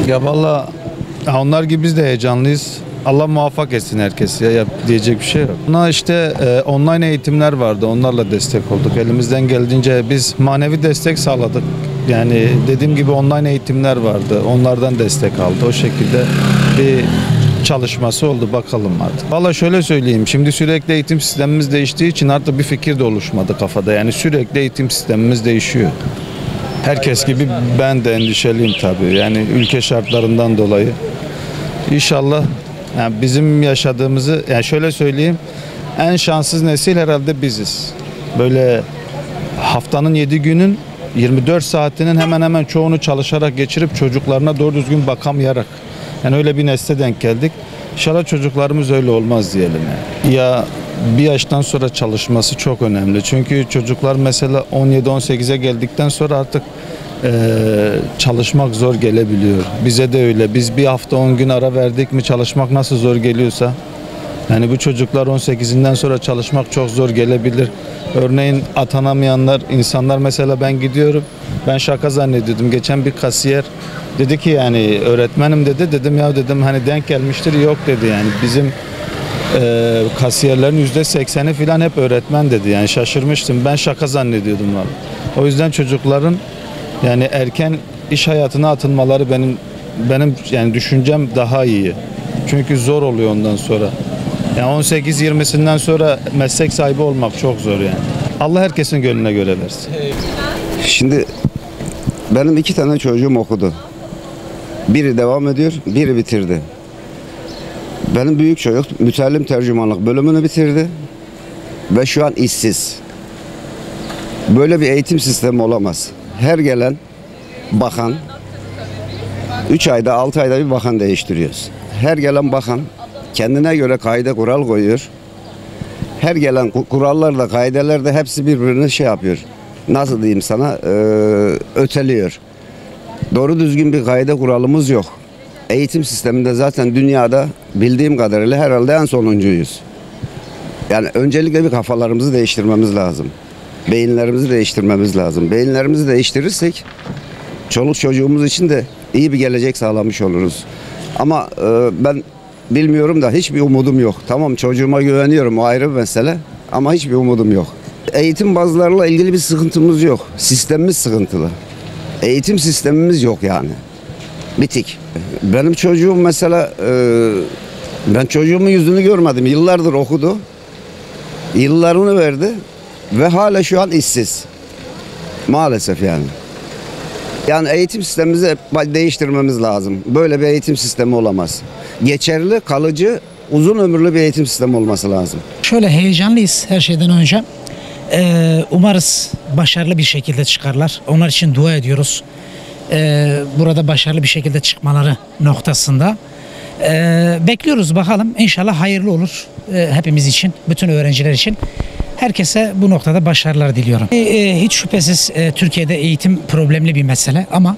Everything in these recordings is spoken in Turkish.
Ya valla onlar gibi biz de heyecanlıyız. Allah muvaffak etsin herkesi ya diyecek bir şey yok. Buna işte online eğitimler vardı. Onlarla destek olduk. Elimizden geldiğince biz manevi destek sağladık. Yani dediğim gibi online eğitimler vardı. Onlardan destek aldı. O şekilde bir çalışması oldu bakalım artık. Valla şöyle söyleyeyim. Şimdi sürekli eğitim sistemimiz değiştiği için artık bir fikir de oluşmadı kafada. Yani sürekli eğitim sistemimiz değişiyor. Herkes gibi ben de endişeliyim tabii. Yani ülke şartlarından dolayı. İnşallah yani bizim yaşadığımızı, yani şöyle söyleyeyim, en şanssız nesil herhalde biziz. Böyle haftanın 7 günün 24 saatinin hemen hemen çoğunu çalışarak geçirip çocuklarına doğru düzgün bakamayarak. Yani öyle bir nesle denk geldik. İnşallah çocuklarımız öyle olmaz diyelim yani. Ya bir yaştan sonra çalışması çok önemli. Çünkü çocuklar mesela 17-18'e geldikten sonra artık çalışmak zor gelebiliyor. Bize de öyle. Biz bir hafta 10 gün ara verdik mi çalışmak nasıl zor geliyorsa, yani bu çocuklar 18'inden sonra çalışmak çok zor gelebilir. Örneğin atanamayanlar, insanlar, mesela ben gidiyorum, ben şaka zannediyordum. Geçen bir kasiyer dedi ki yani öğretmenim dedi, dedim ya dedim hani denk gelmiştir, yok dedi yani bizim kasiyerlerin %80'i falan hep öğretmen dedi, yani şaşırmıştım, ben şaka zannediyordum abi. O yüzden çocukların yani erken iş hayatına atılmaları benim yani düşüncem daha iyi. Çünkü zor oluyor ondan sonra. Yani 18-20'sinden sonra meslek sahibi olmak çok zor yani. Allah herkesin gönlüne göre versin. Şimdi benim 2 tane çocuğum okudu. Biri devam ediyor, biri bitirdi. Benim büyük çocuk mütercim tercümanlık bölümünü bitirdi ve şu an işsiz. Böyle bir eğitim sistemi olamaz. Her gelen bakan 3 ayda 6 ayda bir bakan değiştiriyoruz. Her gelen bakan kendine göre kaide kural koyuyor. Her gelen kurallar da kaideler de hepsi birbirini şey yapıyor. Nasıl diyeyim sana, öteliyor. Doğru düzgün bir kaide kuralımız yok. Eğitim sisteminde zaten dünyada bildiğim kadarıyla herhalde en sonuncuyuz. Yani öncelikle bir kafalarımızı değiştirmemiz lazım. Beyinlerimizi değiştirmemiz lazım. Beyinlerimizi değiştirirsek çoluk çocuğumuz için de iyi bir gelecek sağlamış oluruz. Ama ben bilmiyorum da hiçbir umudum yok. Tamam, çocuğuma güveniyorum, o ayrı bir mesele, ama hiçbir umudum yok. Eğitim bazılarıyla ilgili bir sıkıntımız yok. Sistemimiz sıkıntılı. Eğitim sistemimiz yok yani. Bitik. Benim çocuğum mesela, ben çocuğumun yüzünü görmedim. Yıllardır okudu. Yıllarını verdi ve hala şu an işsiz. Maalesef yani. Yani eğitim sistemimizi değiştirmemiz lazım. Böyle bir eğitim sistemi olamaz. Geçerli, kalıcı, uzun ömürlü bir eğitim sistemi olması lazım. Şöyle heyecanlıyız her şeyden önce. Umarız başarılı bir şekilde çıkarlar. Onlar için dua ediyoruz. Burada başarılı bir şekilde çıkmaları noktasında. Bekliyoruz bakalım. İnşallah hayırlı olur hepimiz için, bütün öğrenciler için. Herkese bu noktada başarılar diliyorum. Hiç şüphesiz Türkiye'de eğitim problemli bir mesele ama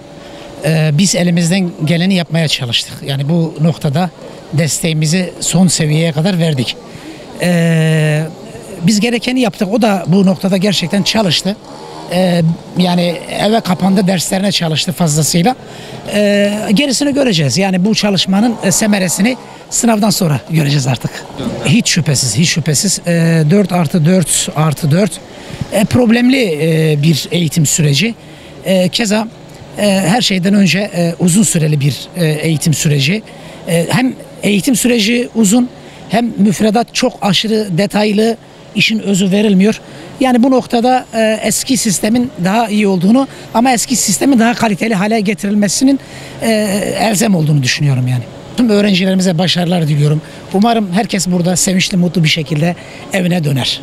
biz elimizden geleni yapmaya çalıştık. Yani bu noktada desteğimizi son seviyeye kadar verdik. Biz gerekeni yaptık. O da bu noktada gerçekten çalıştı. Yani eve kapandı, derslerine çalıştı fazlasıyla. Gerisini göreceğiz. Yani bu çalışmanın semeresini sınavdan sonra göreceğiz artık. Hiç şüphesiz, hiç şüphesiz 4+4+4 problemli bir eğitim süreci. Keza her şeyden önce uzun süreli bir eğitim süreci. Hem eğitim süreci uzun, hem müfredat çok aşırı detaylı, işin özü verilmiyor. Yani bu noktada eski sistemin daha iyi olduğunu ama eski sistemin daha kaliteli hale getirilmesinin elzem olduğunu düşünüyorum yani. Tüm öğrencilerimize başarılar diliyorum. Umarım herkes burada sevinçli, mutlu bir şekilde evine döner.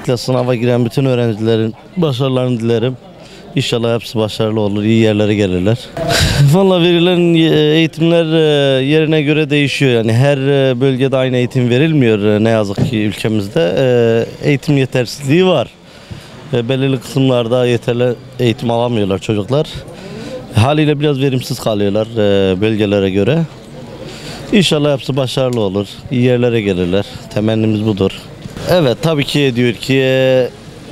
Özellikle sınava giren bütün öğrencilerin başarılarını dilerim. İnşallah hepsi başarılı olur, iyi yerlere gelirler. Valla verilen eğitimler yerine göre değişiyor. Yani her bölgede aynı eğitim verilmiyor ne yazık ki ülkemizde. Eğitim yetersizliği var. Belirli kısımlarda yeterli eğitim alamıyorlar çocuklar. Haliyle biraz verimsiz kalıyorlar bölgelere göre. İnşallah hepsi başarılı olur, iyi yerlere gelirler. Temennimiz budur. Evet, tabii ki diyor ki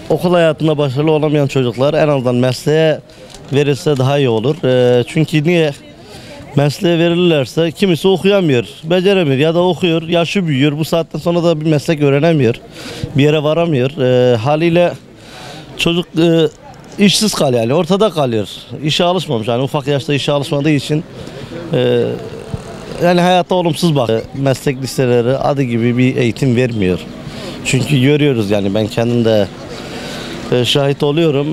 okul hayatında başarılı olamayan çocuklar en azından mesleğe verilse daha iyi olur. Çünkü niye? Mesleğe verirlerse kimisi okuyamıyor, beceremiyor ya da okuyor, yaşı büyüyor. Bu saatten sonra da bir meslek öğrenemiyor, bir yere varamıyor. Haliyle çocuk işsiz kalıyor, yani ortada kalıyor. İşe alışmamış, yani ufak yaşta işe alışmadığı için yani hayata olumsuz bak. Meslek liseleri adı gibi bir eğitim vermiyor. Çünkü görüyoruz, yani ben kendim de şahit oluyorum.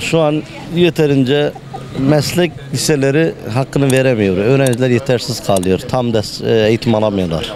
Şu an yeterince meslek liseleri hakkını veremiyor. Öğrenciler yetersiz kalıyor. Tam eğitim alamıyorlar.